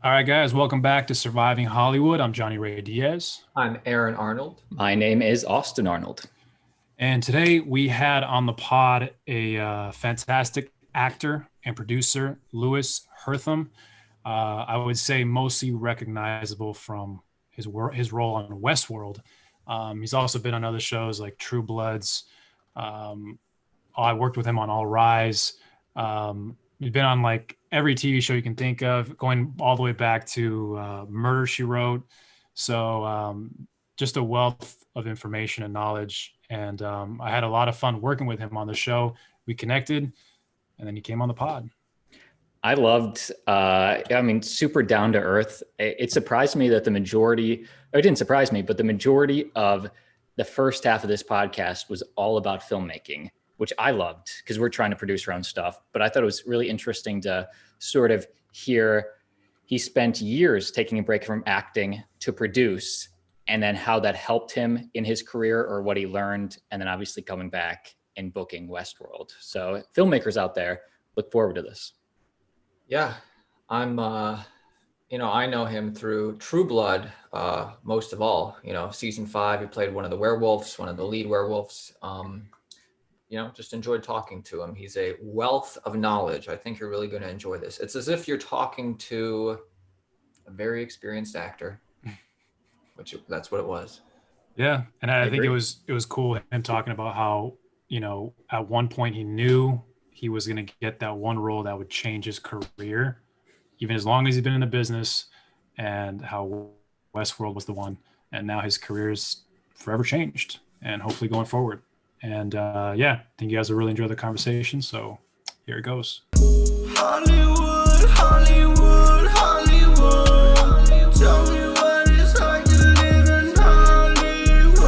All right, guys, welcome back to Surviving Hollywood. I'm Johnny Ray Diaz. I'm Aaron Arnold. My name is Austin Arnold. And today we had on the pod a fantastic actor and producer, Louis Herthum. I would say mostly recognizable from his role on Westworld. He's also been on other shows like True Bloods. I worked with him on All Rise. He's been on like every TV show you can think of, going all the way back to Murder, She Wrote. So just a wealth of information and knowledge. And I had a lot of fun working with him on the show. We connected, and then he came on the pod. I loved, super down to earth. It surprised me that it didn't surprise me, but the majority of the first half of this podcast was all about filmmaking, which I loved because we're trying to produce our own stuff. But I thought it was really interesting to sort of hear he spent years taking a break from acting to produce, and then how that helped him in his career or what he learned. And then obviously coming back and booking Westworld. So filmmakers out there, look forward to this. Yeah, I'm, I know him through True Blood, most of all. Season 5, he played one of the werewolves, one of the lead werewolves. Just enjoyed talking to him. He's a wealth of knowledge. I think you're really going to enjoy this. It's as if you're talking to a very experienced actor, which that's what it was. Yeah, and I think it was cool him talking about how, at one point he knew he was going to get that one role that would change his career, even as long as he's been in the business, and how Westworld was the one. And now his career is forever changed, and hopefully going forward. And I think you guys will really enjoy the conversation. So here it goes. Hollywood, Hollywood, Hollywood. Tell me what it's like to live in Hollywood.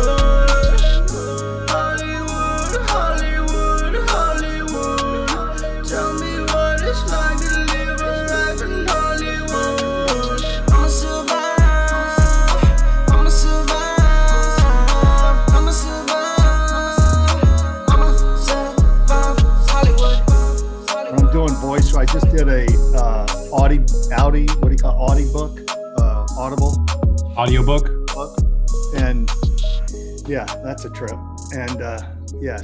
Hollywood, Hollywood, Hollywood. Tell me what it's like to live a life in Hollywood. I'ma survive. I'ma survive. I'ma survive. I'ma survive Hollywood. I'm doing voice, so I just did a Audiobook. and yeah, that's a trip. And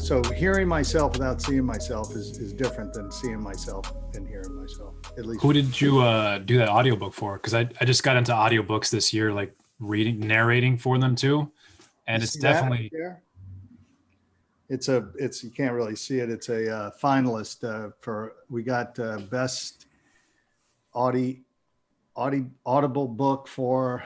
so hearing myself without seeing myself is different than seeing myself and hearing myself. At least. Who did you do that audiobook for? Because I just got into audiobooks this year, like narrating for them too, and You it's see that definitely right there? It's you can't really see it. It's a finalist we got best audible book for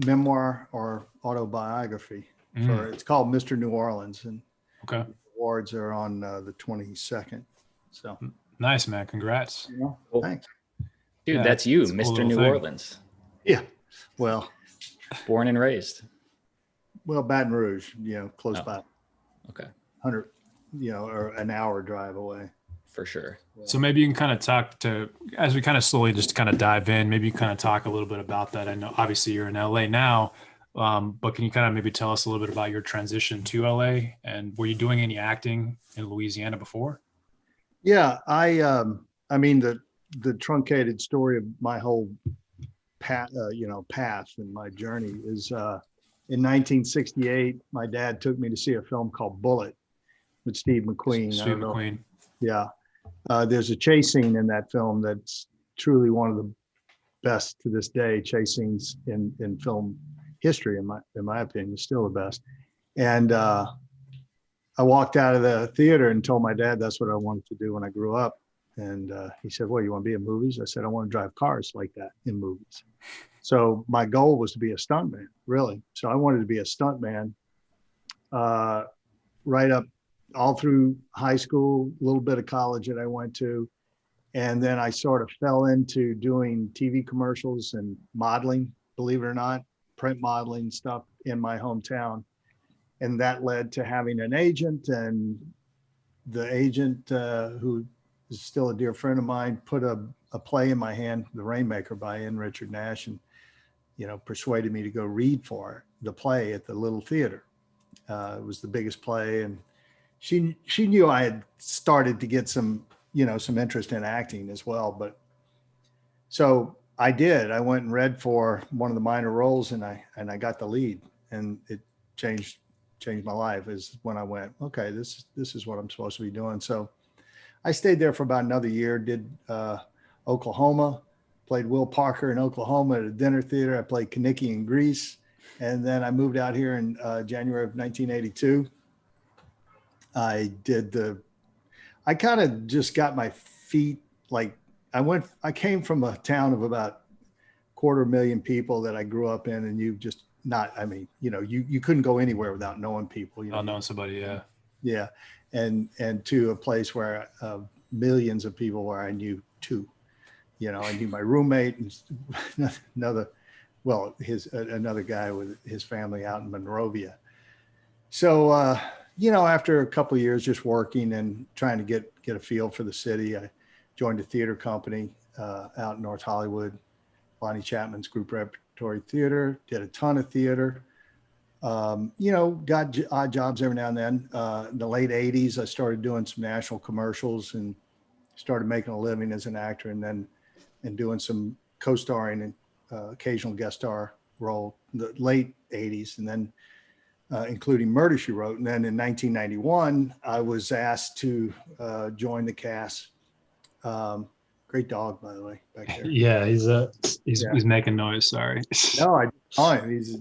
memoir or autobiography. It's called Mr. New Orleans, and okay. awards are on the 22nd. So Nice, man. Congrats. Well, thanks. Dude, Yeah, that's you, it's a cool Mr. little New thing. Orleans, Yeah. Well, born and raised. Baton Rouge, close Oh. by, Okay, 100, or an hour drive away. for sure. So maybe you can kind of talk to, as we kind of slowly just kind of dive in, maybe you kind of talk a little bit about that. I know obviously you're in LA now, but can you kind of maybe tell us a little bit about your transition to LA, and were you doing any acting in Louisiana before? Yeah, I mean the truncated story of my whole path and my journey is in 1968, my dad took me to see a film called Bullet with Steve McQueen. Steve McQueen. Yeah. There's a chase scene in that film that's truly one of the best to this day chase scenes in film history, in my opinion, still the best. And I walked out of the theater and told my dad that's what I wanted to do when I grew up. And he said, well, you want to be in movies? I said, I want to drive cars like that in movies. So my goal was to be a stuntman, really. So I wanted to be a stuntman right up all through high school, a little bit of college that I went to. And then I sort of fell into doing TV commercials and modeling, believe it or not, print modeling stuff in my hometown. And that led to having an agent, and the agent who is still a dear friend of mine put a play in my hand, The Rainmaker by N. Richard Nash, and persuaded me to go read for the play at the little theater. It was the biggest play, and she knew I had started to get some interest in acting as well. But so I did. I went and read for one of the minor roles, and I got the lead, and it changed my life. Is when I went, okay, this is what I'm supposed to be doing. So I stayed there for about another year. Did Oklahoma, played Will Parker in Oklahoma at a dinner theater. I played Kaniki in Greece, and then I moved out here in January of 1982. I kind of just got my feet, like I came from a town of about 250,000 people that I grew up in, and you couldn't go anywhere without knowing people. Not knowing somebody, yeah. Yeah. And to a place where millions of people where I knew too. I knew my roommate and another guy with his family out in Monrovia. So, after a couple of years just working and trying to get a feel for the city, I joined a theater company out in North Hollywood, Bonnie Chapman's Group Repertory Theater, did a ton of theater. Got odd jobs every now and then. In the late 80s, I started doing some national commercials and started making a living as an actor, and doing some co-starring and occasional guest star role in the late 80s, and then including Murder, She Wrote. And then in 1991, I was asked to join the cast. Great dog, by the way, back there. Yeah, he's making noise. Sorry. No, I don't.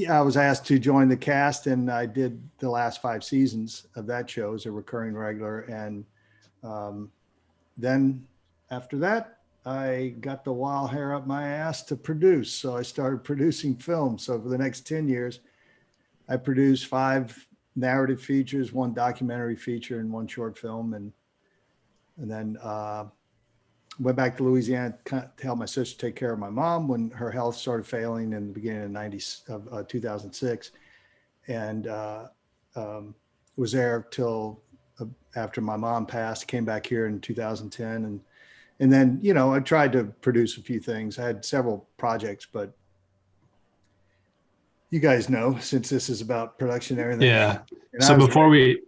I was asked to join the cast, and I did the last 5 seasons of that show as a recurring regular. And then after that, I got the wild hair up my ass to produce. So I started producing films. So for the next 10 years, I produced 5 narrative features, 1 documentary feature, and 1 short film. And then went back to Louisiana to help my sister take care of my mom when her health started failing in the beginning of 2006. And was there till after my mom passed, came back here in 2010. And then, I tried to produce a few things. I had several projects, but you guys know, since this is about production and everything. Yeah. So before we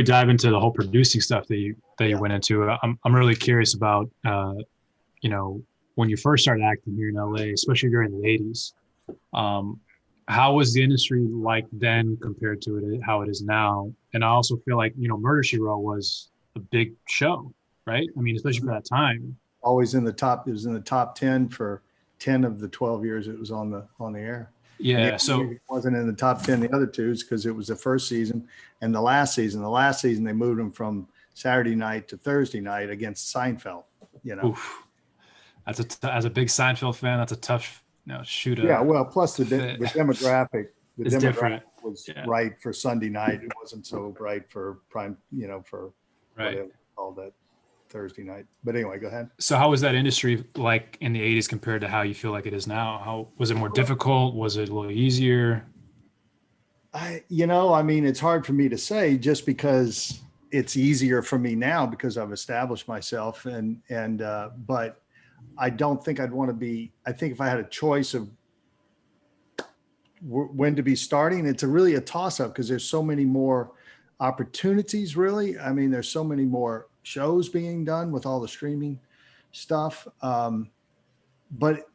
dive into the whole producing stuff that you went into, I'm really curious about, when you first started acting here in LA, especially during the 80s, how was the industry like then compared to how it is now? And I also feel like, Murder, She Wrote was a big show, right? I mean, especially for that time. Always in the top. It was in the top 10 for 10 of the 12 years it was on the air. Yeah. So it wasn't in the top 10 the other 2s because it was the first season and the last season. The last season they moved them from Saturday night to Thursday night against Seinfeld. Oof. As a big Seinfeld fan, that's a tough shoot. Yeah. Well, plus the demographic. It's different. Was right for Sunday night. It wasn't so right for prime. For right. All that Thursday night. But anyway, go ahead. So how was that industry like in the 80s compared to how you feel like it is now? How was it more difficult? Was it a little easier? It's hard for me to say just because it's easier for me now because I've established myself but I don't think I'd want to be, I think if I had a choice of when to be starting, it's really a toss up because there's so many more opportunities really. I mean, there's so many more shows being done with all the streaming stuff. But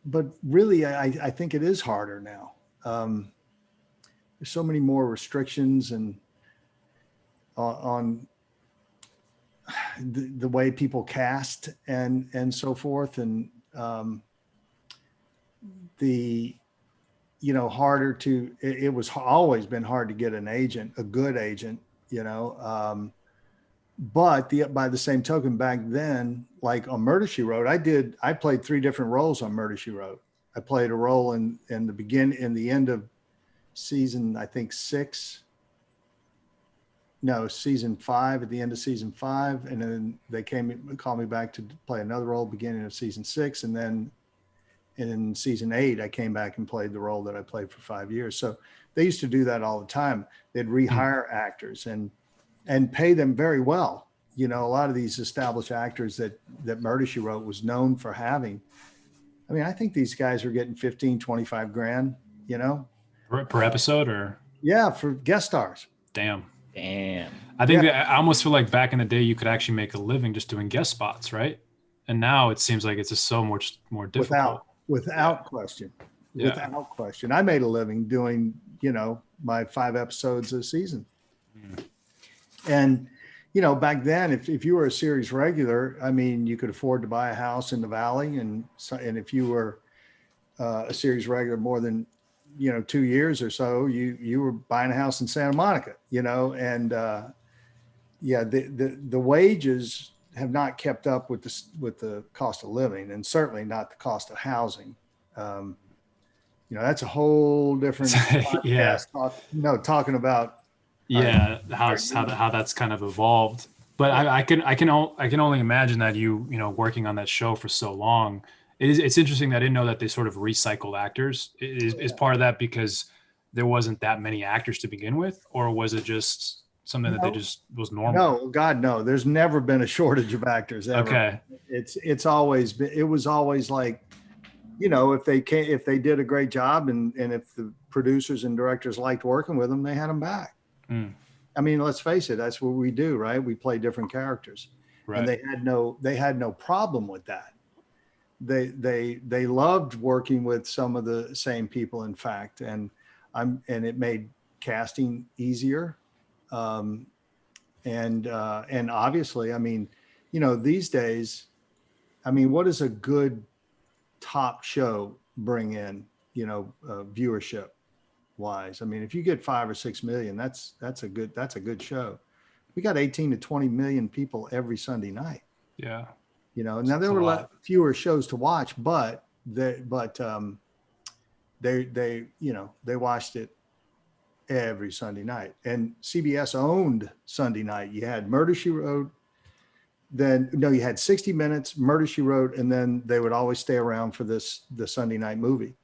really, I think it is harder now. There's so many more restrictions and on the way people cast and so forth. And harder to, it was always been hard to get an agent, a good agent, but by the same token, back then, like on Murder, She Wrote, I played 3 different roles on Murder, She Wrote. I played a role in the end of season, I think season 5, at the end of season 5. And then they called me back to play another role beginning of season 6. And then in season 8, I came back and played the role that I played for 5 years. So they used to do that all the time. They'd rehire actors and pay them very well. A lot of these established actors that Murder, She Wrote was known for having. I mean, I think these guys are getting 15, 25 grand, Per episode or? Yeah, for guest stars. Damn. Damn. I think that I almost feel like back in the day, you could actually make a living just doing guest spots, right? And now it seems like it's just so much more difficult. Without question. Yeah. Without question. I made a living doing, my 5 episodes a season. And, back then, if you were a series regular, I mean, you could afford to buy a house in the Valley. And if you were a series regular more than, 2 years or so, you were buying a house in Santa Monica, and the wages have not kept up with the cost of living, and certainly not the cost of housing. That's a whole different Yeah. podcast. Talking about how that's kind of evolved. But I can only imagine that working on that show for so long. It's interesting that I didn't know that they sort of recycled actors. Is part of that because there wasn't that many actors to begin with, or was it just something that they just was normal? No, God, no. There's never been a shortage of actors ever. Okay. It's always been. It was always like, if they did a great job and if the producers and directors liked working with them, they had them back. I mean, let's face it, that's what we do, right? We play different characters, right. And they had no problem with that. They loved working with some of the same people, in fact, and it made casting easier. And obviously, I mean, these days, I mean, what does a good top show bring in, viewership wise? I mean, if you get 5 or 6 million, that's a good show. We got 18 to 20 million people every Sunday night. Yeah. Now there were fewer shows to watch, but they watched it every Sunday night. And CBS owned Sunday night. You had Murder, She Wrote. You had 60 Minutes, Murder, She Wrote, and then they would always stay around for the Sunday night movie.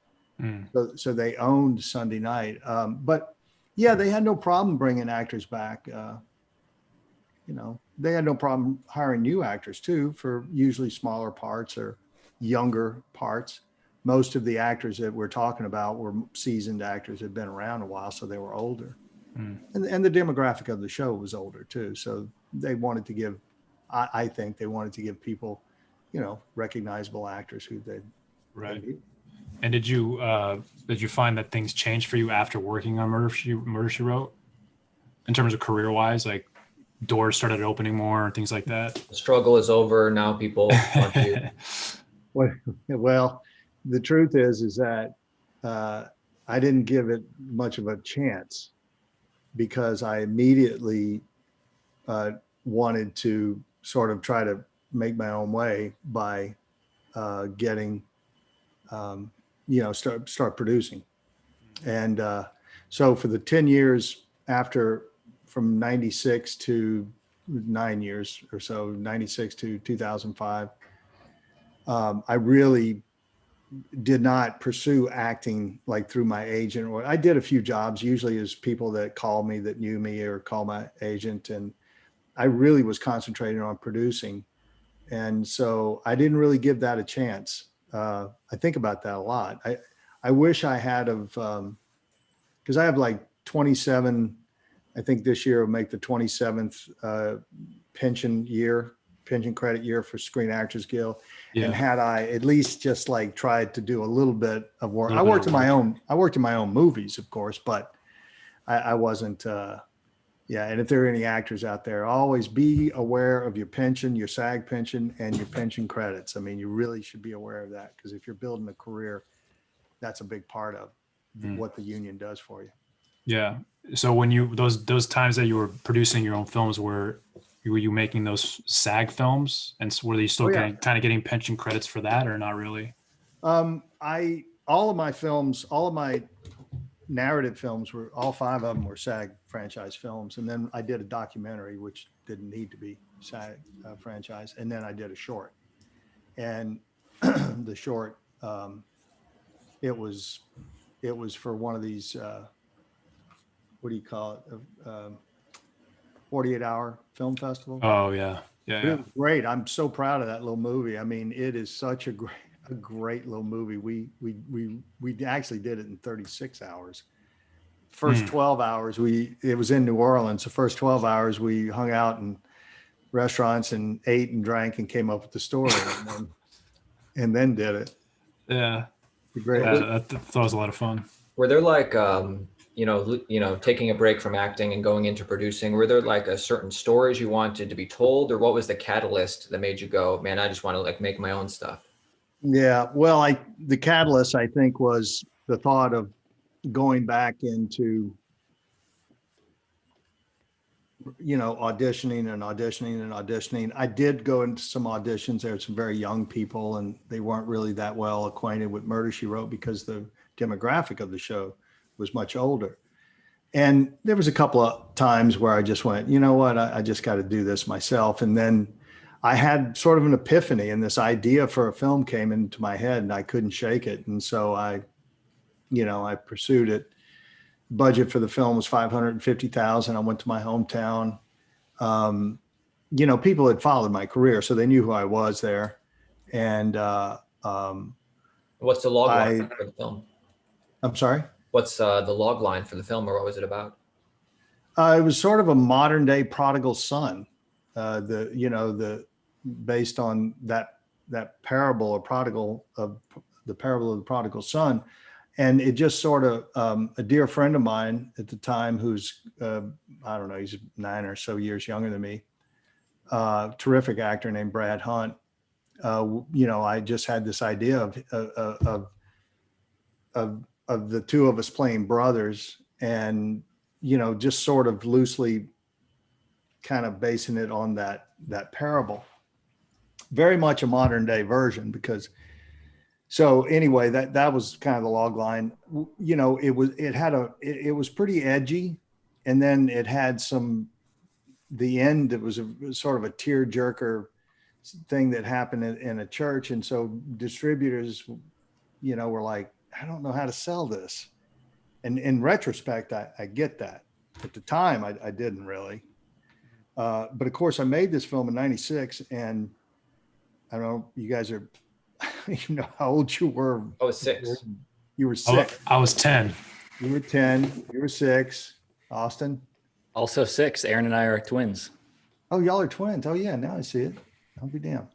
So they owned Sunday night. But yeah, they had no problem bringing actors back. They had no problem hiring new actors too, for usually smaller parts or younger parts. Most of the actors that we're talking about were seasoned actors, had been around a while, so they were older. And the demographic of the show was older too. So they wanted to give, I think they wanted to give people, recognizable actors who they'd. Right. And did you find that things changed for you after working on Murder, She Wrote, in terms of career wise, like doors started opening more and things like that? The struggle is over. Now people want you. Well, the truth is that I didn't give it much of a chance, because I immediately wanted to sort of try to make my own way by getting, start producing. And so for the 10 years after, from 96 to 9 years or so, 96 to 2005, I really did not pursue acting like through my agent. Or I did a few jobs, usually as people that called me, that knew me, or called my agent. And I really was concentrating on producing. And so I didn't really give that a chance. I think about that a lot. I wish I had because I have like 27, I think this year will make the 27th pension credit year for Screen Actors Guild. Yeah. And had I at least just like tried to do a little bit of work, I worked in my own movies, of course, but I wasn't, and if there are any actors out there, always be aware of your pension, your SAG pension, and your pension credits. I mean, you really should be aware of that, because if you're building a career, that's a big part of what the union does for you. Yeah. So when those times that you were producing your own films, were you making those SAG films, and were you still kind of getting pension credits for that, or not really? All of my narrative films all 5 of them were SAG franchise films. And then I did a documentary, which didn't need to be SAG franchise. And then I did a short, and the short, it was for one of these, what do you call it? 48-hour film festival. Oh yeah. Yeah. It was great. I'm so proud of that little movie. I mean, it is such a great little movie. We actually did it in 36 hours. First 12 hours, it was in New Orleans. The first 12 hours we hung out and restaurants and ate and drank and came up with the story and then did it. Yeah. Great. That was a lot of fun. Were there like, taking a break from acting and going into producing, were there like a certain stories you wanted to be told, or what was the catalyst that made you go, man, I just want to like make my own stuff? Yeah, well, the catalyst, I think, was the thought of going back into, auditioning and auditioning and auditioning. I did go into some auditions. There were some very young people, and they weren't really that well acquainted with Murder, She Wrote, because the demographic of the show was much older. And there was a couple of times where I just went, you know what, I just got to do this myself. And then I had sort of an epiphany, and this idea for a film came into my head, and I couldn't shake it. And so I pursued it. Budget for the film was $550,000. I went to my hometown. People had followed my career, so they knew who I was there. And what's the log line for the film? I'm sorry? What's the log line for the film, or what was it about? It was sort of a modern day prodigal son. Based on that parable of the parable of the prodigal son. And it just sort of, a dear friend of mine at the time, who's, I don't know, he's 9 or so years younger than me, terrific actor named Brad Hunt. I just had this idea of the two of us playing brothers, and, just sort of loosely kind of basing it on that parable. Very much a modern day version, because so anyway, that was kind of the log line. It was pretty edgy, and then it had the end, it was sort of a tear jerker thing that happened in a church. And so distributors, were like, I don't know how to sell this. And in retrospect, I get that. At the time, I didn't really. But of course, I made this film in '96, and I don't know, you guys are, how old you were. I was 6. You were 6. I was 10. You were 10. You were 6. Austin? Also 6. Aaron and I are twins. Oh, y'all are twins. Oh, yeah. Now I see it. I'll be damned.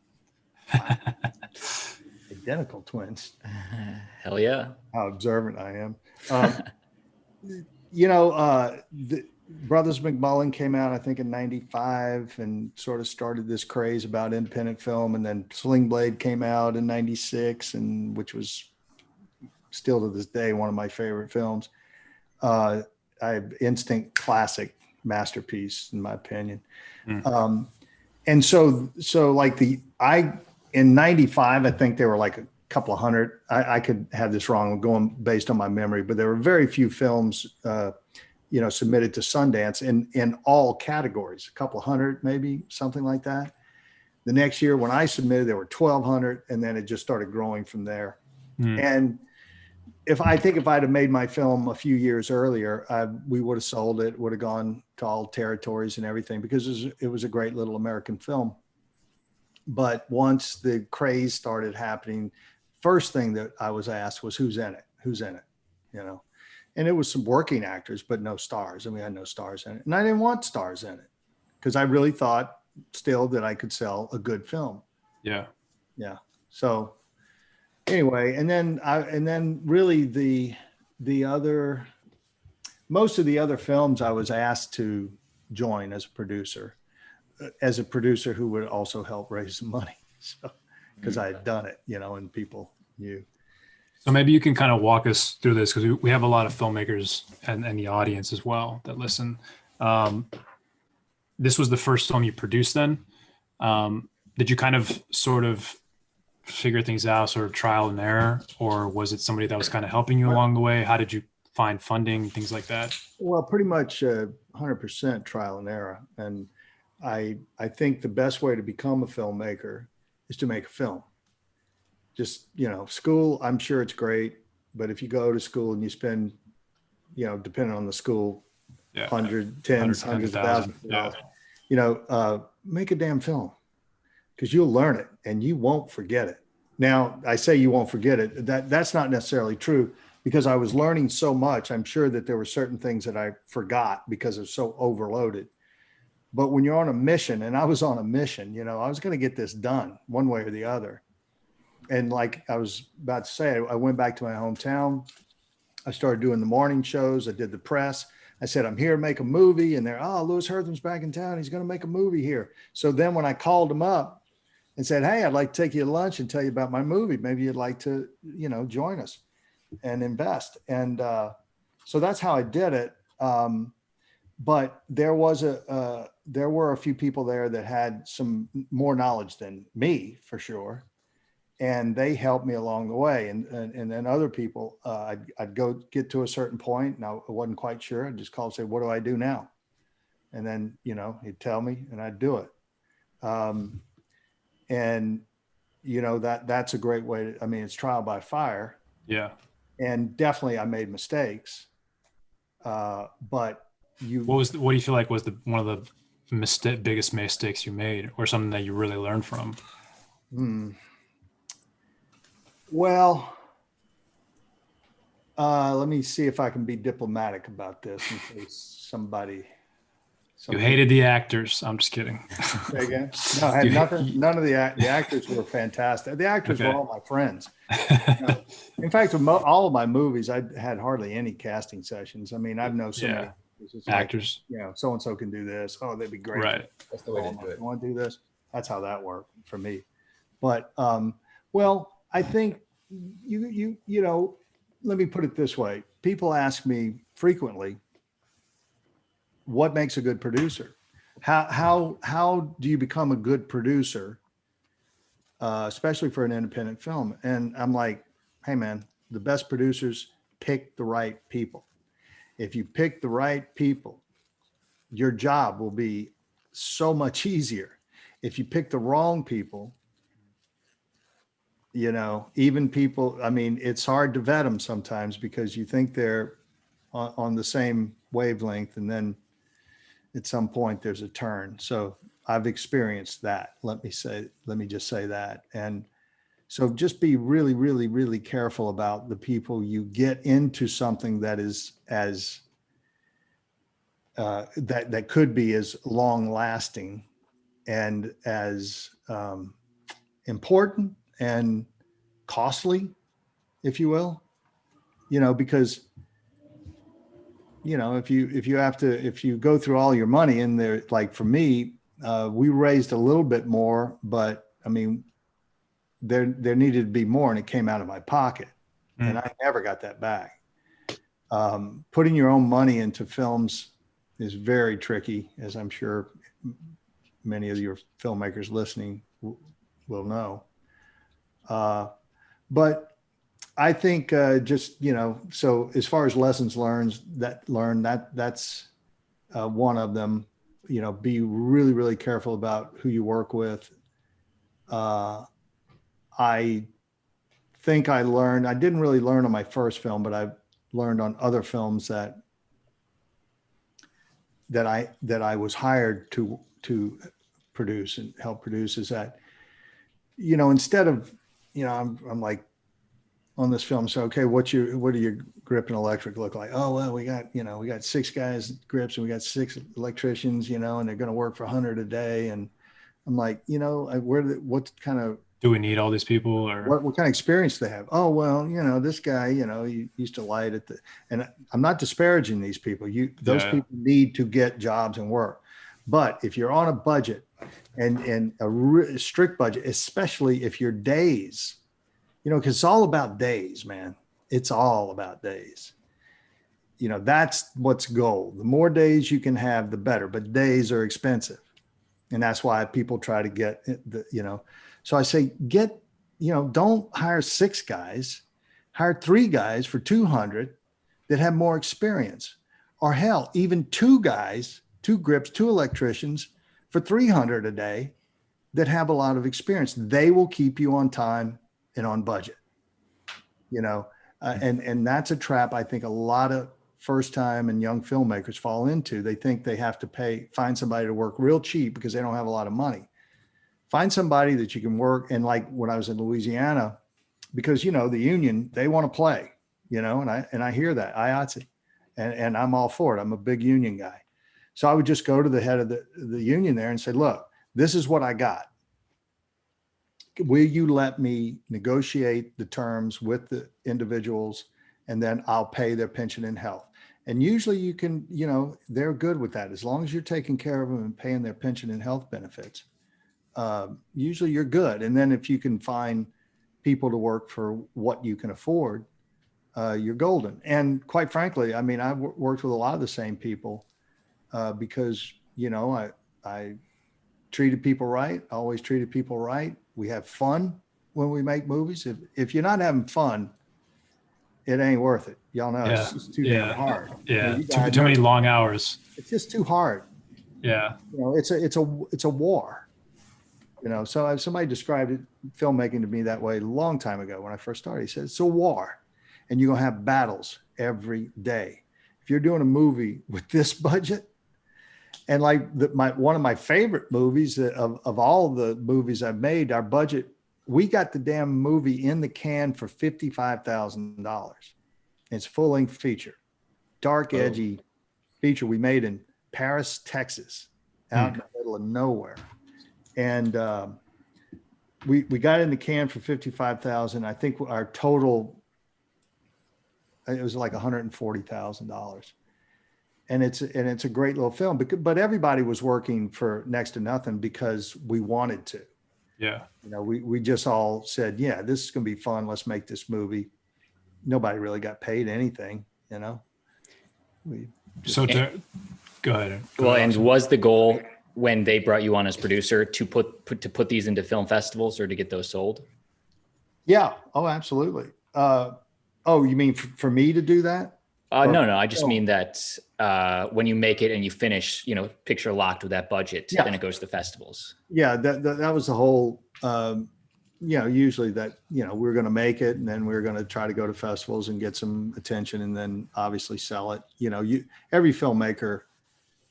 Wow. Identical twins. Hell yeah. How observant I am. The Brothers McMullen came out, I think, in '95, and sort of started this craze about independent film. And then Sling Blade came out in '96, and which was still to this day one of my favorite films. Instinct, classic masterpiece in my opinion. And so like in '95, I think there were like a couple of hundred. I could have this wrong, going based on my memory, but there were very few films submitted to Sundance in all categories, a couple of hundred, maybe something like that. The next year when I submitted, there were 1,200, and then it just started growing from there. And if I'd have made my film a few years earlier, we would have sold it, would have gone to all territories and everything, because it was a great little American film. But once the craze started happening, first thing that I was asked was, who's in it? Who's in it? And it was some working actors, but no stars. And we had no stars in it. And I didn't want stars in it, because I really thought still that I could sell a good film. Yeah. Yeah. So anyway, and then really most of the other films I was asked to join as a producer who would also help raise some money. So, because I had done it, and people knew. So maybe you can kind of walk us through this, because we have a lot of filmmakers and the audience as well that listen. This was the first film you produced then. Did you kind of sort of figure things out, sort of trial and error, or was it somebody that was kind of helping you along the way? How did you find funding, things like that? Well, pretty much 100% trial and error. And I think the best way to become a filmmaker is to make a film. Just, school, I'm sure it's great, but if you go to school and you spend, depending on the school, hundreds of thousands of dollars, make a damn film, because you'll learn it and you won't forget it. Now, I say you won't forget it. That's not necessarily true, because I was learning so much. I'm sure that there were certain things that I forgot because it was so overloaded. But when you're on a mission, and I was on a mission, you know, I was going to get this done one way or the other. And like I was about to say, I went back to my hometown. I started doing the morning shows. I did the press. I said, I'm here to make a movie. And they're, oh, Louis Herthum's back in town. He's going to make a movie here. So then when I called him up and said, hey, I'd like to take you to lunch and tell you about my movie. Maybe you'd like to, you know, join us and invest. And so that's how I did it. But there were a few people there that had some more knowledge than me, for sure. And they helped me along the way. And then other people, I'd go get to a certain point and I wasn't quite sure. I'd just call and say, what do I do now? And then, you know, he'd tell me and I'd do it. And, you know, that's a great way to, I mean, it's trial by fire. Yeah. And definitely I made mistakes. But what do you feel like was one of the biggest mistakes you made, or something that you really learned from? Well, let me see if I can be diplomatic about this in case somebody. You hated the actors. I'm just kidding. Say again? No, I had nothing. None of the actors were fantastic. The actors were all my friends. In fact, all of my movies, I had hardly any casting sessions. I mean, I've known so many actors. Like, you know, so and so can do this. Oh, they'd be great. Right. That's the way to do it. You want to do this? That's how that worked for me. But well, I think you know, let me put it this way. People ask me frequently, what makes a good producer? How do you become a good producer, especially for an independent film? And I'm like, hey man, the best producers pick the right people. If you pick the right people, your job will be so much easier. If you pick the wrong people, you know, even people, I mean, it's hard to vet them sometimes because you think they're on the same wavelength, and then at some point there's a turn. So I've experienced that. Let me just say that. And so just be really, really, really careful about the people you get into something that is as that could be as long lasting and as important and costly, if you will, you know, because, you know, if you go through all your money in there, like for me, we raised a little bit more, but I mean, there needed to be more, and it came out of my pocket, and I never got that back. Putting your own money into films is very tricky, as I'm sure many of your filmmakers listening will know. But I think just, you know, so as far as lessons learned, that's one of them. You know, be really, really careful about who you work with. I think I didn't really learn on my first film, but I learned on other films that I was hired to produce and help produce, is that, you know, instead of, you know, I'm like on this film, so, okay, what do your grip and electric look like? Oh, well, we got 6 guys grips and we got 6 electricians, you know, and they're going to work for 100 a day. And I'm like, you know, what kind of, do we need all these people, or what kind of experience they have? Oh, well, you know, this guy, you know, he used to light at and I'm not disparaging these people. Those people need to get jobs and work. But if you're on a budget and a strict budget, especially if your days, you know, because it's all about days, man. It's all about days. You know, that's what's gold. The more days you can have, the better. But days are expensive. And that's why people try to get, you know. So I say, don't hire 6 guys, hire 3 guys for 200 that have more experience. Or hell, even 2 guys, 2 grips, 2 electricians for 300 a day that have a lot of experience. They will keep you on time and on budget, you know, and that's a trap I think a lot of first time and young filmmakers fall into. They think they have to find somebody to work real cheap because they don't have a lot of money. Find somebody that you can work. And like when I was in Louisiana, because, you know, the union, they want to play, you know, and I hear that IATSE, and I'm all for it. I'm a big union guy. So I would just go to the head of the union there and say, look, this is what I got. Will you let me negotiate the terms with the individuals, and then I'll pay their pension and health? And usually you can, they're good with that. As long as you're taking care of them and paying their pension and health benefits, usually you're good. And then if you can find people to work for what you can afford, you're golden. And quite frankly, I mean, I've worked with a lot of the same people because, I treated people right, always treated people right. We have fun when we make movies. If you're not having fun, it ain't worth it. Y'all know it's just too damn hard. Yeah, too many long hours. It's just too hard. Yeah. It's a war. So somebody described filmmaking to me that way a long time ago when I first started. He said, it's a war, and you're going to have battles every day. If you're doing a movie with this budget, and like one of my favorite movies of all the movies I've made, our budget, we got the damn movie in the can for $55,000. It's full-length feature, dark, edgy feature we made in Paris, Texas, out in the middle of nowhere. And we got it in the can for $55,000. I think our total, it was like $140,000. And it's a great little film, but everybody was working for next to nothing because we wanted to. Yeah. We just all said, yeah, this is going to be fun. Let's make this movie. Nobody really got paid anything, Go ahead. And was the goal when they brought you on as producer to put these into film festivals or to get those sold? Yeah. Oh, absolutely. You mean for me to do that? No. I just mean that when you make it and you finish, picture locked with that budget, then it goes to festivals. Yeah, that was the whole. Usually that we're going to make it, and then we're going to try to go to festivals and get some attention, and then obviously sell it. Every filmmaker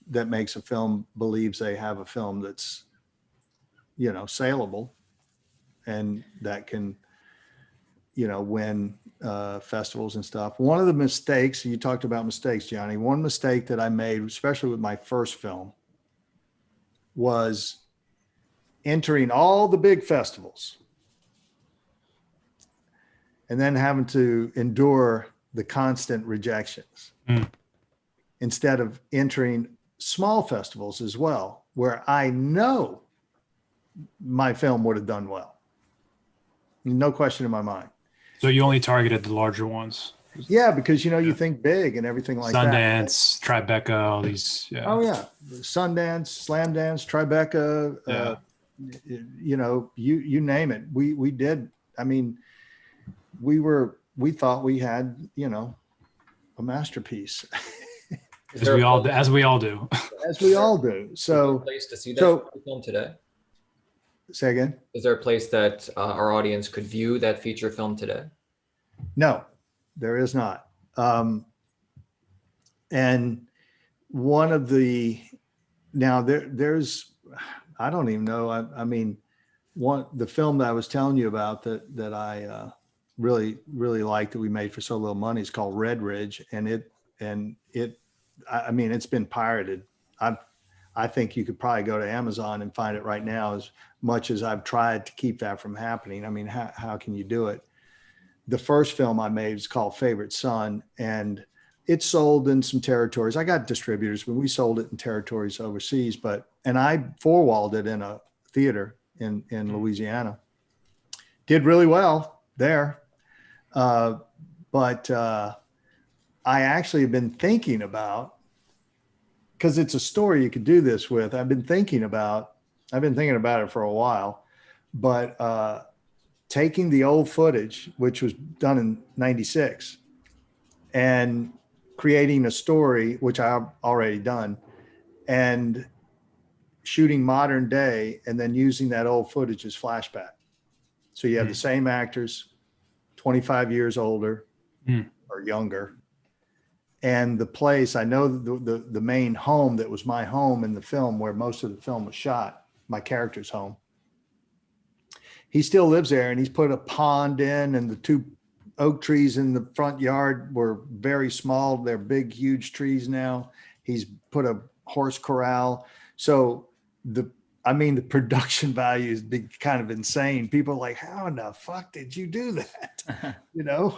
that makes a film believes they have a film that's, saleable, and that can, win festivals and stuff. One of the mistakes, you talked about mistakes, Johnny, one mistake that I made, especially with my first film, was entering all the big festivals and then having to endure the constant rejections instead of entering small festivals as well, where I know my film would have done well. No question in my mind. So you only targeted the larger ones? Yeah, because you think big and everything like Sundance, that. Tribeca, all these. Yeah. Oh yeah, Sundance, Slam Dance, Tribeca. You name it. We did. I mean, we thought we had a masterpiece. As we all do. As we all do. So, is there a place to see that film today? Say again. Is there a place that our audience could view that feature film today? No, there is not. And one of the there's I don't even know. I mean, the film that I was telling you about that I really liked that we made for so little money is called Red Ridge, and it's been pirated. I think you could probably go to Amazon and find it right now, as much as I've tried to keep that from happening. I mean, how can you do it? The first film I made is called Favorite Son, and it sold in some territories. I got distributors, but we sold it in territories overseas. And I four-walled it in a theater in Louisiana. Did really well there. But I actually have been thinking about, because it's a story you could do this with. I've been thinking about it for a while, but taking the old footage, which was done in '96, and creating a story, which I've already done, and shooting modern day, and then using that old footage as flashback. So you have the same actors, 25 years older or younger. And the place, I know the main home that was my home in the film, where most of the film was shot, my character's home. He still lives there, and he's put a pond in, and the two oak trees in the front yard were very small. They're big, huge trees now. He's put a horse corral. So the production value is kind of insane. People are like, how in the fuck did you do that?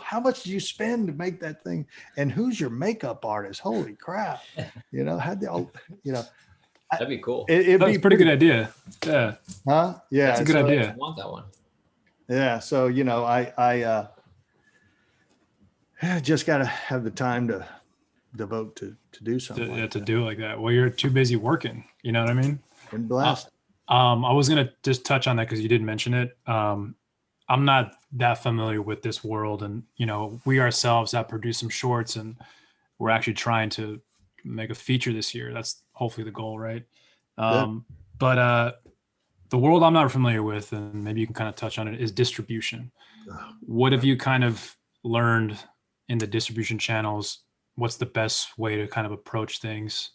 How much did you spend to make that thing? And who's your makeup artist? Holy crap. How'd they all, That'd be cool. it'd That's be a pretty good idea. Yeah. Huh? Yeah. That's a good idea. I want that one. Yeah. So, I just got to have the time to devote to do something. To do it like that. Well, you're too busy working. You know what I mean? And blessed. I was going to just touch on that because you didn't mention it. I'm not that familiar with this world, and, we ourselves have produced some shorts, and we're actually trying to make a feature this year. That's hopefully the goal. Right. But the world I'm not familiar with, and maybe you can kind of touch on it, is distribution. What have you kind of learned in the distribution channels? What's the best way to kind of approach things?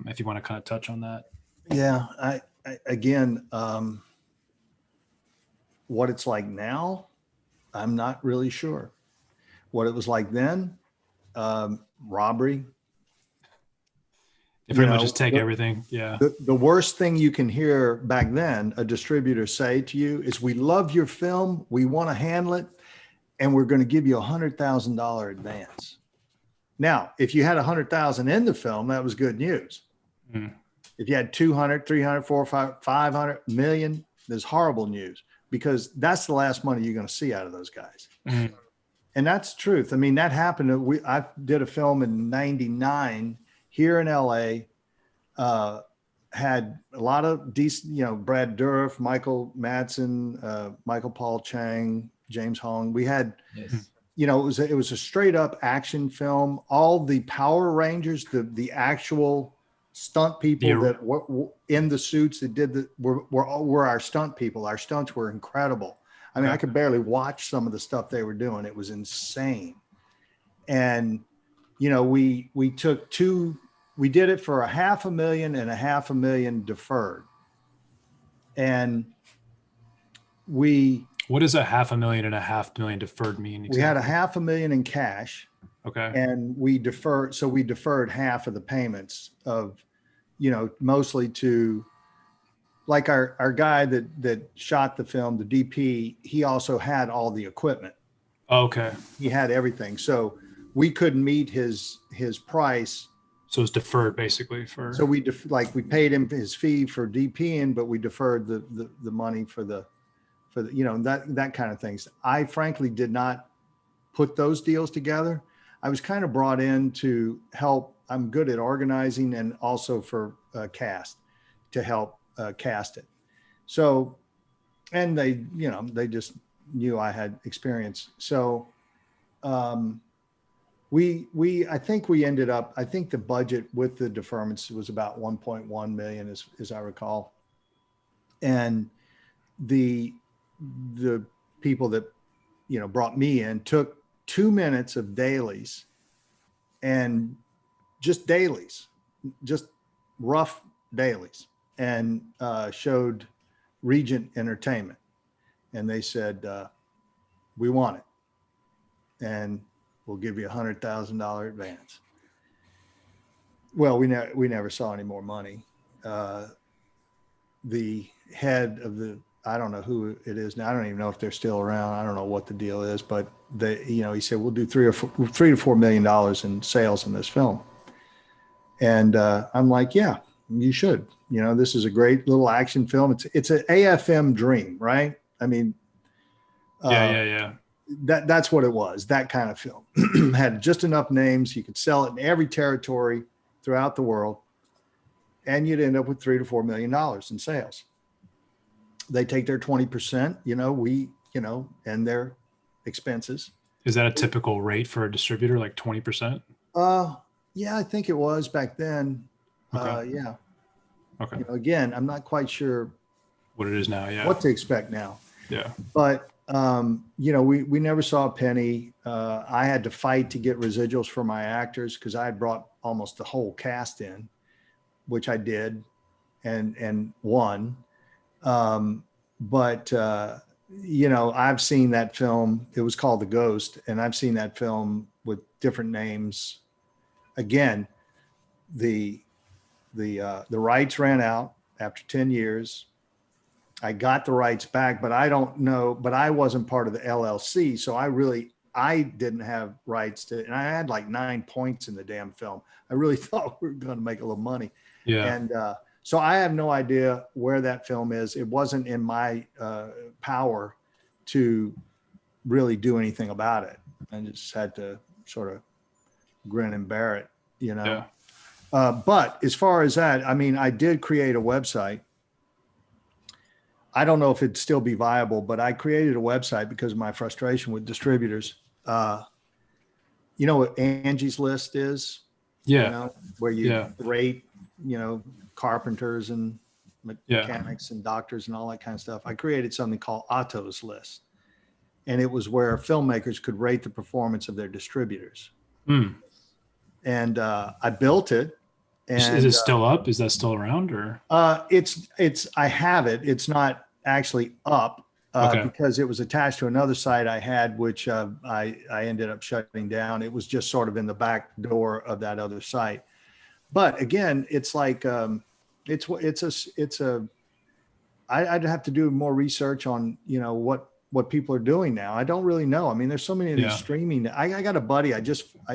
If you want to kind of touch on that. Yeah, I again, what it's like now, I'm not really sure. What it was like then, robbery. If pretty much just take everything. Yeah. The worst thing you can hear back then, a distributor say to you is, we love your film, we want to handle it, and we're going to give you $100,000 advance. Now, if you had 100,000 in the film, that was good news. Mm. If you had 200, 300, 400, 500 million, there's horrible news, because that's the last money you're going to see out of those guys. Mm. And that's the truth. I mean, that happened. I did a film in '99 here in LA, had a lot of decent, Brad Dourif, Michael Madsen, Michael Paul Chang, James Hong. We had, yes. It was a straight up action film. All the Power Rangers, the actual stunt people that were in the suits that did were our stunt people. Our stunts were incredible. I mean, I could barely watch some of the stuff they were doing. It was insane. And, we took we did it for $500,000 and $500,000 deferred. And what does $500,000 and $500,000 deferred mean? Exactly? We had $500,000 in cash. Okay. And we deferred half of the payments of, mostly to, like our guy that shot the film, the DP, he also had all the equipment. Okay. He had everything. So we couldn't meet his price. So it's deferred basically for. So we paid him his fee for DPing, but we deferred the money for the that kind of things. I frankly did not put those deals together. I was kind of brought in to help. I'm good at organizing and also for cast, to help cast it. So, and they just knew I had experience. So, I think we ended up, I think the budget with the deferments was about 1.1 million as I recall. And the people that, brought me in took 2 minutes of dailies, and just dailies, just rough dailies, and showed Regent Entertainment. And they said, we want it. And we'll give you $100,000 advance. Well, we never saw any more money. The head of I don't know who it is now. I don't even know if they're still around. I don't know what the deal is, but he said, we'll do $3 to $4 million in sales in this film. And I'm like, yeah, you should. This is a great little action film. It's an AFM dream, right? I mean, yeah. That's what it was. That kind of film had just enough names. You could sell it in every territory throughout the world, and you'd end up with $3 to $4 million in sales. They take their 20%, and their expenses. Is that a typical rate for a distributor, like 20%? Yeah, I think it was back then. Okay. Yeah. Okay. Again, I'm not quite sure what it is now. Yeah. What to expect now. Yeah. But we never saw a penny. I had to fight to get residuals for my actors because I had brought almost the whole cast in, which I did, and won. But I've seen that film. It was called The Ghost, and I've seen that film with different names. Again, the the rights ran out after 10 years. I got the rights back, but I don't know, but I wasn't part of the LLC. So I didn't have rights to, and I had like 9 points in the damn film. I really thought we were going to make a little money. Yeah. And so I have no idea where that film is. It wasn't in my power to really do anything about it. I just had to sort of grin and bear it, you know. Yeah. But as far as that, I mean, I did create a website. I don't know if it'd still be viable, but I created a website because of my frustration with distributors. You know what Angie's List is? Yeah. You know, where you rate, you know, carpenters and mechanics and doctors and all that kind of stuff. I created something called Otto's List. And it was where filmmakers could rate the performance of their distributors. Mm. And I built it. And, is it still up? Is that still around or? I have it. It's not actually up because it was attached to another site I had, which I ended up shutting down. It was just sort of in the back door of that other site. But again, it's like, I'd have to do more research on, you know, what people are doing now. I don't really know. I mean, there's so many of these streaming. I got a buddy.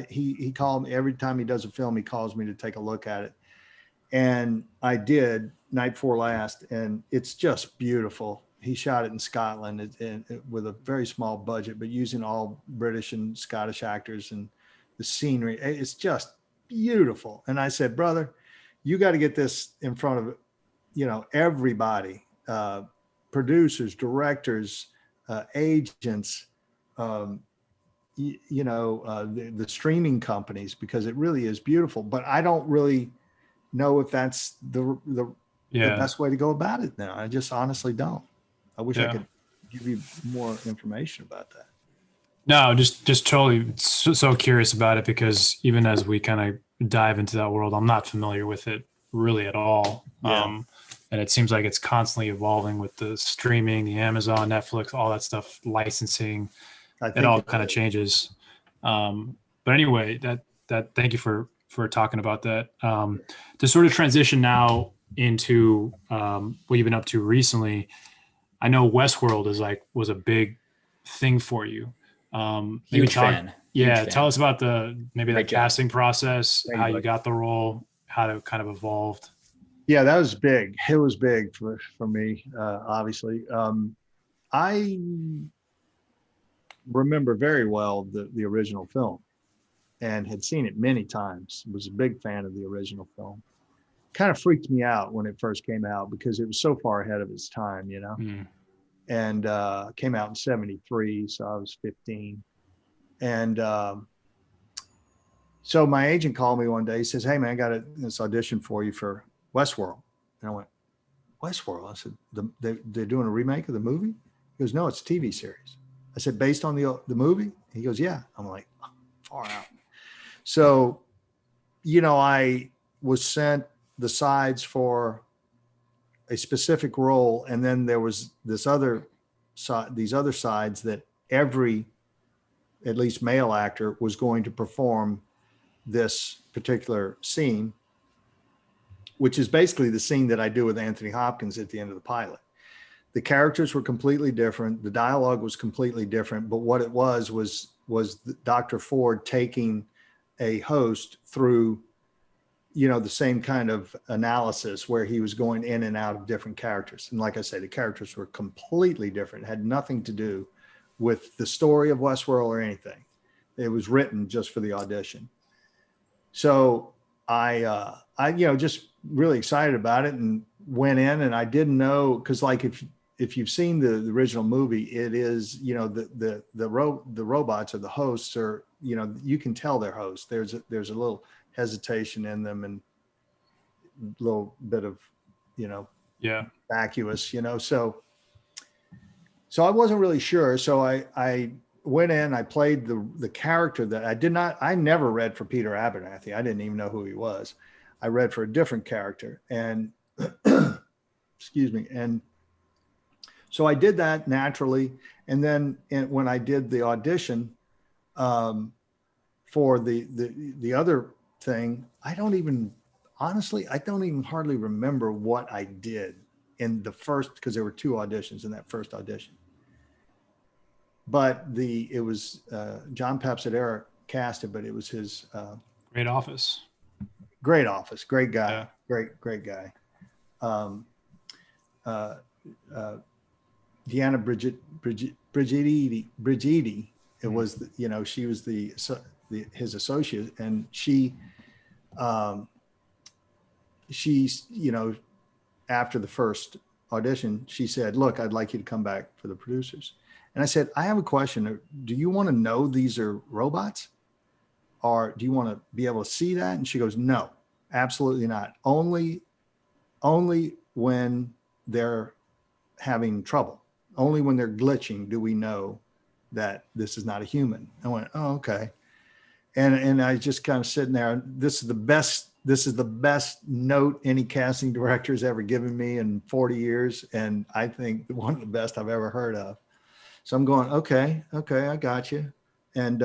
He called me every time he does a film. He calls me to take a look at it. And I did Night Before Last, and it's just beautiful. He shot it in Scotland with a very small budget, but using all British and Scottish actors and the scenery. It's just beautiful. And I said, brother, you got to get this in front of, you know, everybody, producers, directors, agents, the streaming companies, because it really is beautiful. But I don't really know if that's the best way to go about it now. I just honestly don't. I wish I could give you more information about that. No, just totally so curious about it, because even as we kind of dive into that world, I'm not familiar with it really at all. Yeah. And it seems like it's constantly evolving with the streaming, the Amazon, Netflix, all that stuff, licensing. It all kind of changes. But anyway, that thank you for talking about that. To sort of transition now into what you've been up to recently, I know Westworld was a big thing for you. Huge fan. Tell us about the casting process, how you you. got the role, how it kind of evolved. Yeah, that was big. It was big for me, obviously. I remember very well the original film and had seen it many times. Was a big fan of the original film. Kind of freaked me out when it first came out because it was so far ahead of its time, you know. Mm. And came out in 1973, so I was 15. And so my agent called me one day. He says, "Hey man, I got this audition for you for Westworld." And I went, "Westworld?" I said, "They're doing a remake of the movie?" He goes, "No, it's a TV series." I said, "Based on the movie?" He goes, "Yeah." I'm like, oh, far out. So, you know, I was sent the sides for a specific role, and then there was these other sides that every, at least male actor, was going to perform this particular scene, which is basically the scene that I do with Anthony Hopkins at the end of the pilot. The characters were completely different. The dialogue was completely different, but what it was Dr. Ford taking a host through, you know, the same kind of analysis where he was going in and out of different characters. And like I said, the characters were completely different, had nothing to do with the story of Westworld or anything. It was written just for the audition. So I just really excited about it and went in, and I didn't know, because like if you've seen the original movie, it is, you know, the robots or the hosts are, you know, you can tell they're hosts. There's a little hesitation in them and a little bit of, you know, vacuous, you know, so I wasn't really sure. So I went in, I played the character that I never read for Peter Abernathy. I didn't even know who he was. I read for a different character, and excuse me. And so I did that naturally. And then when I did the audition for the other thing, honestly, I don't even hardly remember what I did in the first, because there were 2 auditions in that first audition. But it was John Papsadera cast it, but it was his Great office. great office, great guy, Yeah. great guy. Deanna Brigidi, it was, she was his associate, and she's, after the first audition, she said, look, I'd like you to come back for the producers. And I said, I have a question. Do you want to know these are robots? Or do you want to be able to see that? And she goes, no, absolutely not. Only when they're having trouble, only when they're glitching do we know that this is not a human. I went, oh, okay. And I just kind of sitting there. This is the best note any casting director has ever given me in 40 years. And I think one of the best I've ever heard of. So I'm going, okay, I got you. And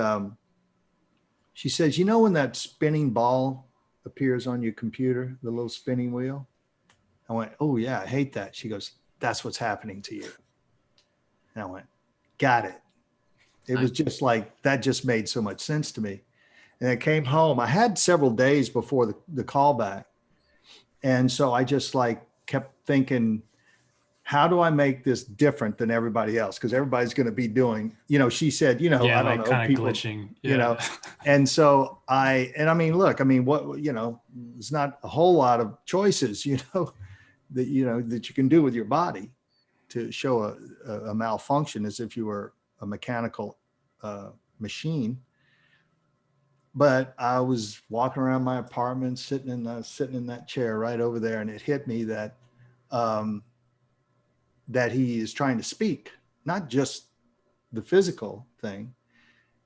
she says, when that spinning ball appears on your computer, the little spinning wheel? I went, oh yeah, I hate that. She goes, that's what's happening to you. And I went, got it. It was just like, that just made so much sense to me. And I came home. I had several days before the callback. And so I just kept thinking, how do I make this different than everybody else? Because everybody's going to be doing, she said, I don't know, kind of people, glitching, yeah. And so look, what, there's not a whole lot of choices, that you can do with your body to show a malfunction as if you were a mechanical machine. But I was walking around my apartment, sitting in that chair right over there, and it hit me that that he is trying to speak, not just the physical thing.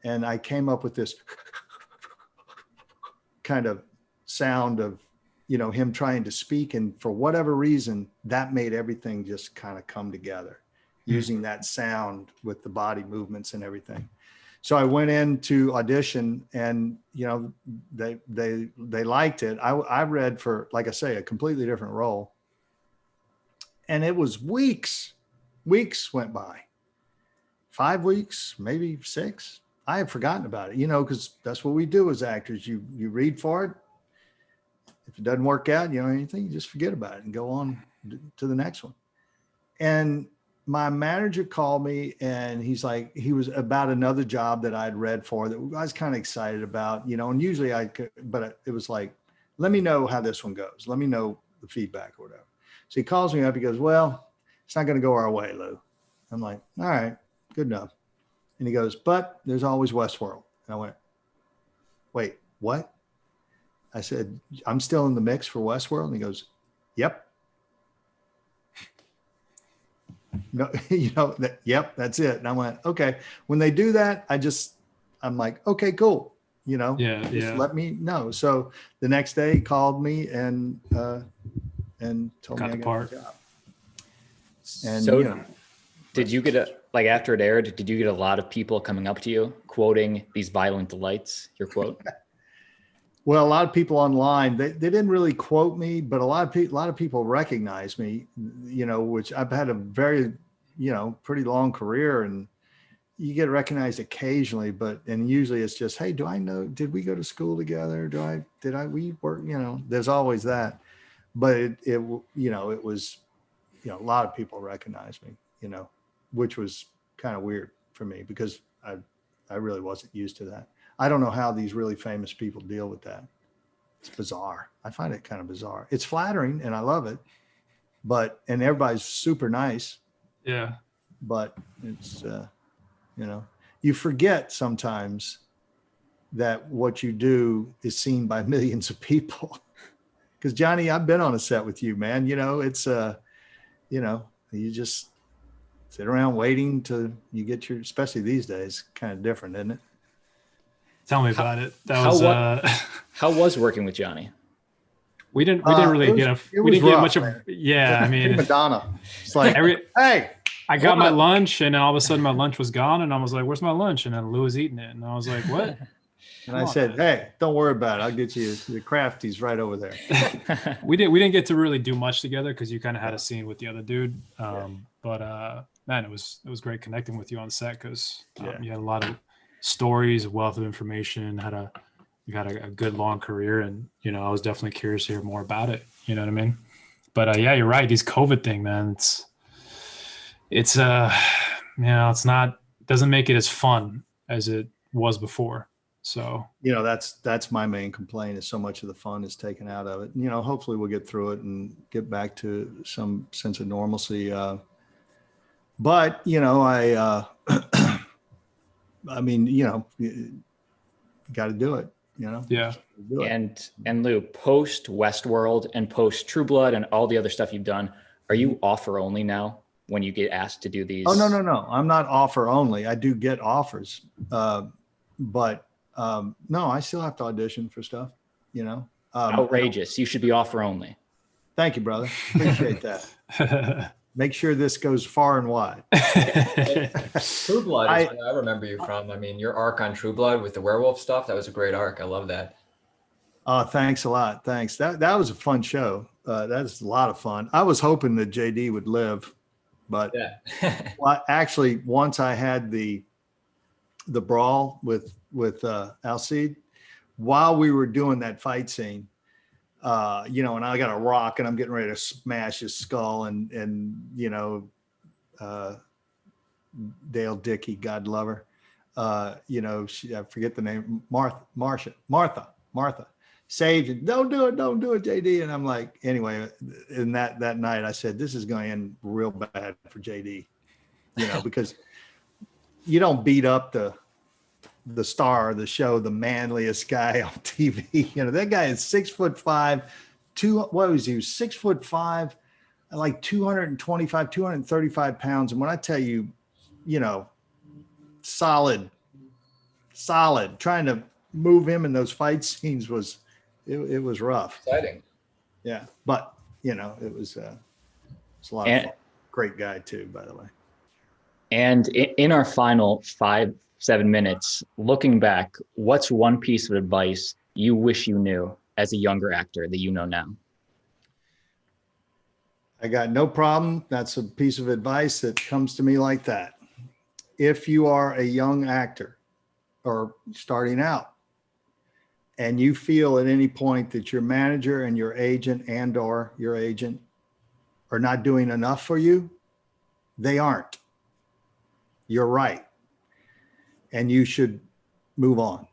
And I came up with this kind of sound of, him trying to speak. And for whatever reason, that made everything just kind of come together, using that sound with the body movements and everything. So I went in to audition, and, they liked it. I read for, like I say, a completely different role. And it was weeks went by, 5 weeks, maybe 6. I had forgotten about it, because that's what we do as actors. You read for it. If it doesn't work out, anything, you just forget about it and go on to the next one. And my manager called me, and he was about another job that I'd read for that I was kind of excited about, and usually but it was like, let me know how this one goes. Let me know the feedback or whatever. So he calls me up. He goes, well, it's not going to go our way, Lou. I'm like, all right, good enough. And he goes, but there's always Westworld. And I went, wait, what? I said, I'm still in the mix for Westworld. And he goes, yep. No, yep, that's it. And I went, okay. When they do that, I'm like, okay, cool. Let me know. So the next day he called me and told me I got the job. And so did you get after it aired, did you get a lot of people coming up to you quoting these violent delights, your quote? Well, a lot of people online, they didn't really quote me, but a lot of people recognize me, which I've had a very, pretty long career, and you get recognized occasionally, and usually it's just, hey, did we go to school together? We work, there's always that. But it was, a lot of people recognized me, which was kind of weird for me, because I really wasn't used to that. I don't know how these really famous people deal with that. It's bizarre. I find it kind of bizarre. It's flattering and I love it, and everybody's super nice. Yeah. But it's, you forget sometimes that what you do is seen by millions of people. Because Johnny, I've been on a set with you, man. It's you just sit around waiting till you get especially these days, kind of different, isn't it? Tell me about it. How was working with Johnny? We didn't really get much of. Yeah, I mean, Madonna. It's like, hey, I got my lunch, and then all of a sudden my lunch was gone, and I was like, "Where's my lunch?" And then Lou was eating it, and I was like, "What?" And I said, hey, don't worry about it. I'll get you the crafties right over there. We didn't get to really do much together because you kind of had a scene with the other dude. But man, it was great connecting with you on set because you had a lot of stories, a wealth of information, you had a good long career, and I was definitely curious to hear more about it. You know what I mean? But yeah, you're right. These COVID thing, man, it's doesn't make it as fun as it was before. So that's my main complaint, is so much of the fun is taken out of it. Hopefully we'll get through it and get back to some sense of normalcy. But I mean, you got to do it. Yeah. Do it. And Lou, post Westworld and post True Blood and all the other stuff you've done, are you offer only now when you get asked to do these? Oh, no. I'm not offer only. I do get offers. But no, I still have to audition for stuff, Outrageous. You should be offer only. Thank you, brother. Appreciate that. Make sure this goes far and wide. True Blood is where I remember you from. I mean, your arc on True Blood with the werewolf stuff, that was a great arc. I love that. Oh, thanks a lot. Thanks. That was a fun show. That's a lot of fun. I was hoping that JD would live, but well, actually, once I had the brawl with Alcide, while we were doing that fight scene, and I got a rock and I'm getting ready to smash his skull, and Dale Dickey, God love her, I forget the name, Martha saved it. Don't do it, JD. And I'm like, anyway, in that night I said, this is going to end real bad for JD, because you don't beat up the star of the show, the manliest guy on TV. That guy is 6'5", 6'5", like 225, 235 pounds. And when I tell you, solid, trying to move him in those fight scenes was rough. Exciting. Yeah. But, it was a lot of fun. Great guy too, by the way. And in our final 5-7 minutes, looking back, what's one piece of advice you wish you knew as a younger actor that you know now? I got no problem. That's a piece of advice that comes to me like that. If you are a young actor or starting out and you feel at any point that your manager and your agent or your agent are not doing enough for you, they aren't. You're right. And you should move on.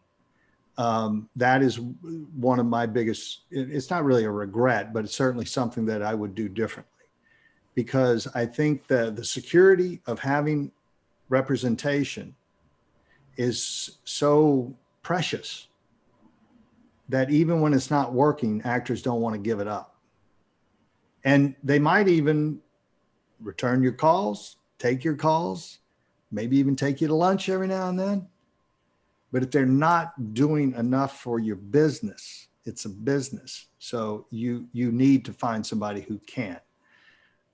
That is one of my biggest, it's not really a regret, but it's certainly something that I would do differently, because I think that the security of having representation is so precious that even when it's not working, actors don't want to give it up. And they might even return your calls, take your calls, maybe even take you to lunch every now and then. But if they're not doing enough for your business, it's a business. So you need to find somebody who can.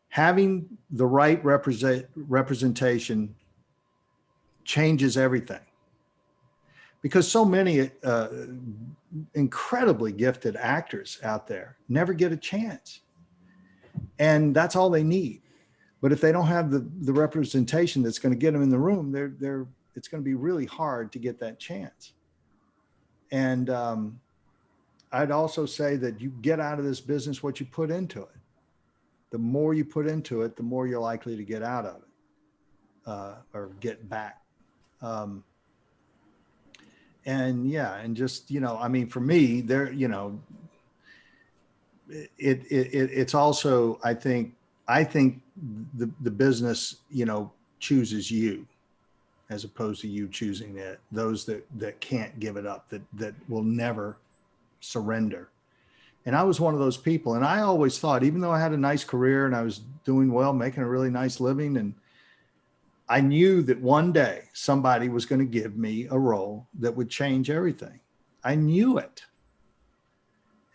Having the right representation changes everything, because so many incredibly gifted actors out there never get a chance, and that's all they need. But if they don't have the representation that's going to get them in the room, it's going to be really hard to get that chance. And I'd also say that you get out of this business what you put into it. The more you put into it, the more you're likely to get out of it or get back. And yeah, and just, I mean, for me, there, it's also, I think the business, chooses you as opposed to you choosing it. Those that can't give it up, that will never surrender. And I was one of those people. And I always thought, even though I had a nice career and I was doing well, making a really nice living, and I knew that one day somebody was going to give me a role that would change everything. I knew it.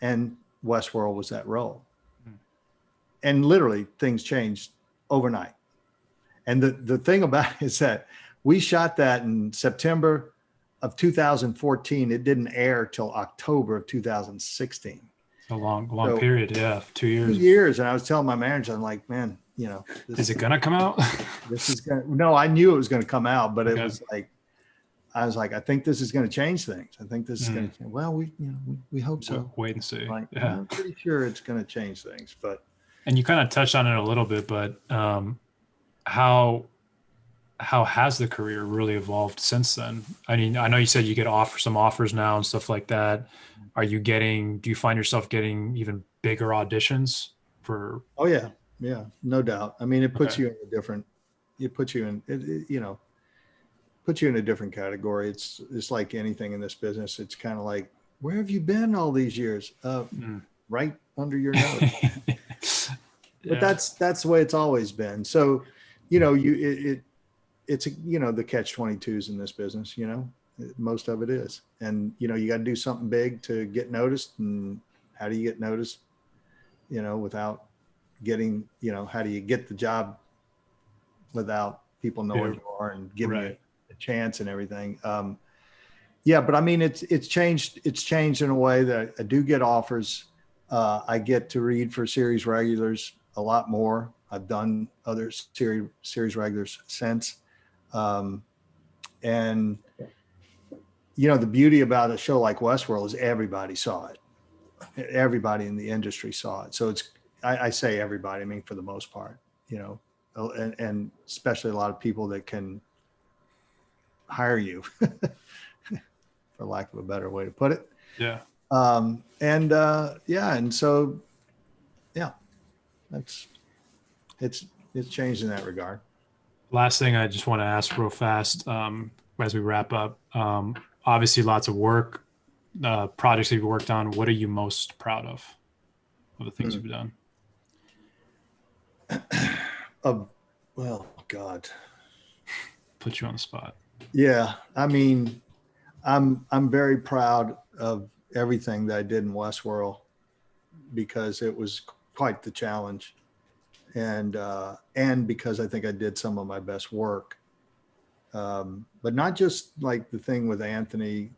And Westworld was that role. And literally things changed overnight. And the thing about it is that we shot that in September of 2014. It didn't air till October of 2016. A long So, period. Yeah. 2 years. 2 years. And I was telling my manager, I'm like, man, you know, Is it going to come out? this is going to, no, I knew it was going to come out, but Okay. it was like, I was like, I think this is going to change things. I think this is going to, well, we hope so. Wait and see. Like, Yeah. I'm pretty sure it's going to change things, but And you kind of touched on it a little bit, but how has the career really evolved since then? I mean, I know you said you get some offers now and stuff like that. Do you find yourself getting even bigger auditions for? oh yeah, no doubt. I mean, it puts Okay. you in a different, puts you in a different category. It's like anything in this business. It's kind of like, where have you been all these years? Right under your nose. But that's the way it's always been. So, it's the catch-22s in this business, most of it is. And, you got to do something big to get noticed. And how do you get noticed, without getting, how do you get the job without people know where you are and giving you a chance and everything. But I mean, it's changed in a way that I do get offers. I get to read for series regulars a lot more. I've done other series regulars since. And the beauty about a show like Westworld is everybody saw it. Everybody in the industry saw it. So I say everybody, I mean, for the most part, and especially a lot of people that can hire you, for lack of a better way to put it. Yeah. And so, it's changed in that regard. Last thing I just want to ask real fast, as we wrap up, obviously lots of work, projects that you've worked on. What are you most proud of the things you've done? Well, God. Put you on the spot. Yeah. I mean, I'm very proud of everything that I did in Westworld because it was quite the challenge. And because I think I did some of my best work. But not just like the thing with Anthony,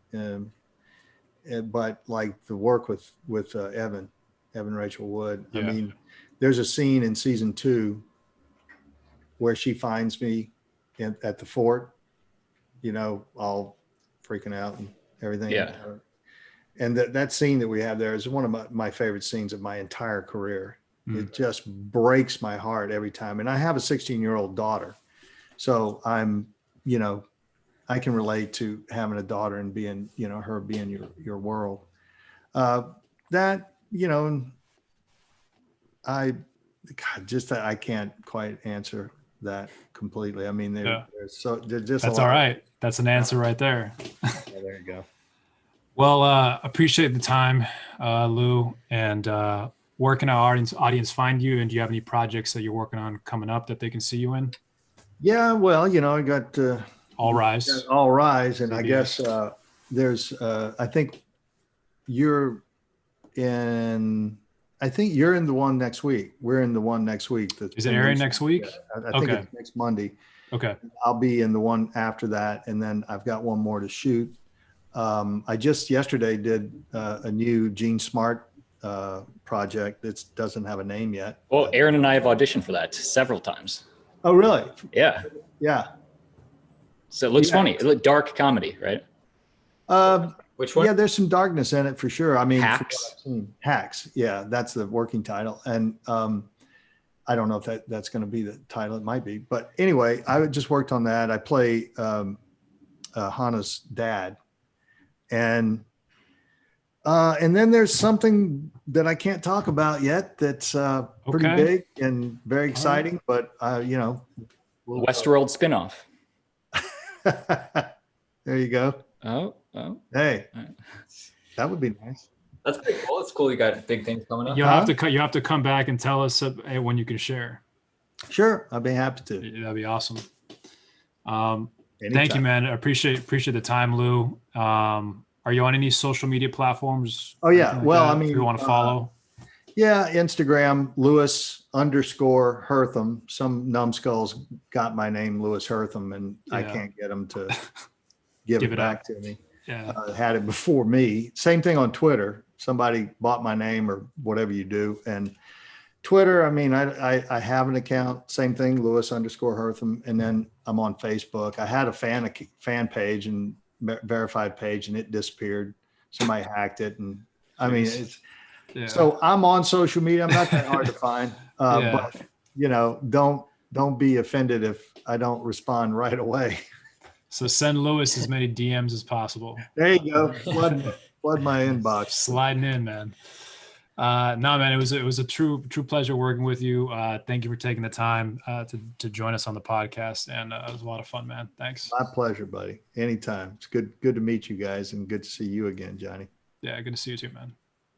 but like the work with Evan Rachel Wood. Yeah. I mean, there's a scene in season 2 where she finds me at the fort, all freaking out and everything. Yeah. And that scene that we have there is one of my favorite scenes of my entire career. It just breaks my heart every time. And I have a 16-year-old daughter. So I'm, I can relate to having a daughter and being, her being your world. I can't quite answer that completely. I mean, they're just. That's all right. That's an answer right there. Yeah, there you go. Well, appreciate the time, Lou, and where can our audience find you? And do you have any projects that you're working on coming up that they can see you in? Yeah, well, I got All Rise. All Rise, and I guess there's. I think you're in. I think you're in the one next week. We're in the one next week. Is it airing next week? Yeah, I think it's next Monday. Okay. I'll be in the one after that, and then I've got one more to shoot. I just yesterday did a new Gene Smart project that doesn't have a name yet. Well, Aaron and I have auditioned for that several times. Oh, really? Yeah. Yeah. So it looks funny. It looks dark comedy, right? Which one? Yeah, there's some darkness in it for sure. I mean, Hacks. Hacks. Yeah, that's the working title. And I don't know if that's going to be the title. It might be. But anyway, I just worked on that. I play Hannah's dad. And then there's something that I can't talk about yet that's pretty big and very exciting. But, Westworld spinoff. There you go. Oh. Hey, that would be nice. That's pretty cool. It's cool. You got big things coming up. You have to come back and tell us when you can share. Sure, I'd be happy to. That'd be awesome. Thank you, man. I appreciate the time, Lou. Are you on any social media platforms? Oh yeah. Well, I mean, if you want to follow. Yeah, Instagram, Louis_Herthum. Some numbskulls got my name, Louis Herthum, and I can't get them to give Give it it back up. to me. Yeah. Had it before me. Same thing on Twitter. Somebody bought my name or whatever you do. And Twitter, I mean, I have an account, same thing, Louis_Herthum. And then I'm on Facebook. I had a fan page and verified page, and it disappeared. Somebody hacked it. And I mean, it's, Yeah. so I'm on social media. I'm not that hard to find, Yeah. but you know, don't be offended if I don't respond right away. So send Louis as many DMs as possible. There you go. Flood my inbox. Sliding in, man. No, man, it was a true pleasure working with you. Thank you for taking the time to join us on the podcast, and it was a lot of fun, man. Thanks. My pleasure, buddy. Anytime. It's good to meet you guys, and good to see you again, Johnny. Yeah, good to see you too, man.